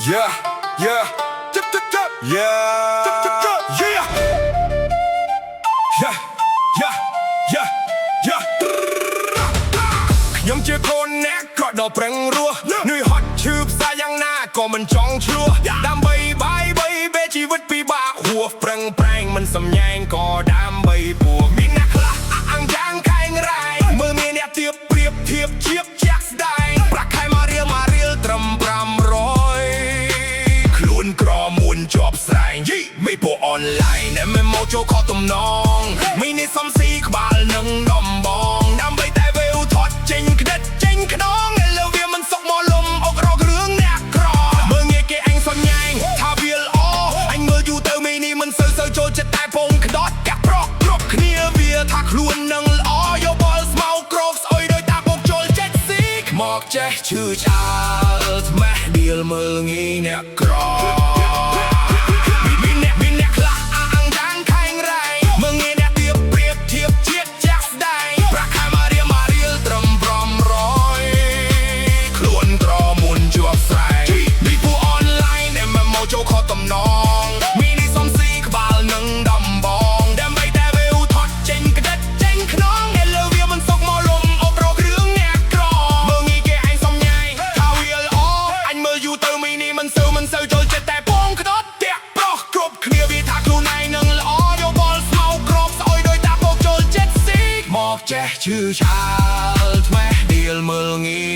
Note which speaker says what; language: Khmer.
Speaker 1: Yeah, yeah, yeah, yeah, yeah, yeah, yeah, yeah ខ្ញុំជាកូនអ្នកក៏ដល់ប្រឹងរស់នឿយហត់ឈឺផ្សាយ៉ាងណាក៏មិនចង់ឆ្លោះដើម្បីបាយបីបែជីវិតពិបាកហួសប្រឹងប្រែងមិនសំញែងក៏ដើម្បីពួកមានអ្នកខ្លះអាំងយ៉ាងខែងរ៉ៃមើលមានអ្នកទៀបប្រៀបធៀបជាជាក់ស្ដែងប្រាក់ខែមករៀលត្រឹម500ខ្លួនក្រមួនជាប់ស្រែងយីមិនពួកអនឡាញតែមិនមកចូលខកទំនងមីនេះសំស៊ីក្បាលនឹងដំបងដើម្បីតែវាថត់ចេញក្តិតចេញខ្នងឥឡូវវាមិនសុកមកលំអុករករឿងអ្នកក្រមើលងាយគេអញសញ៉ែងថាវាល្អអញមើលយូរទៅមីនេះមិនសូវចូលចិត្តតែពងក្តត់កាក់ប្រកគ្រប់គ្នាវាថាខ្លួននឹងល្អយកបលស្មៅក្រោកស្អុយដោយតាពុកចូលចិត្តស៊ីមកចេះឈឺឆ្អាលថ្មេះដៀលមើលងាយអ្នកក្រមានអ្នកខ្លះអាំងយ៉ាងខែងរ៉ៃមើលងាយអ្នកទៀបប្រៀបធៀបជាតិចាក់ស្ដែងប្រាក់ខែមករៀលត្រឹម500ខ្លួនក្រមុនជាប់ស្រែងពីពួកអនឡាញដែលមកចូលខកតំណងមីនេះសំស៊ីក្បាលនឹងដំបងដើម្បីតែវាថត់ចេញក្តិតចេញខ្នងឥឡូវវាមិនសុកមកលំអុករករឿងអ្នកក្រមើលងាយគេអញសំញ៉ែងថាវាល្អអញមើលយូរទៅមីនេះមិនសូវចូលចិត្តតែពងក្តត់តាក់ប្រុសគ្រប់គ្នាវាថាខ្លួនឯងនឹងល្អយកបលស្មៅក្រោកស្អុយដោយតាពុកចូលចិត្តស៊ីមកចេះឈឺឆាលថ្មេះដៀលមើលងាយ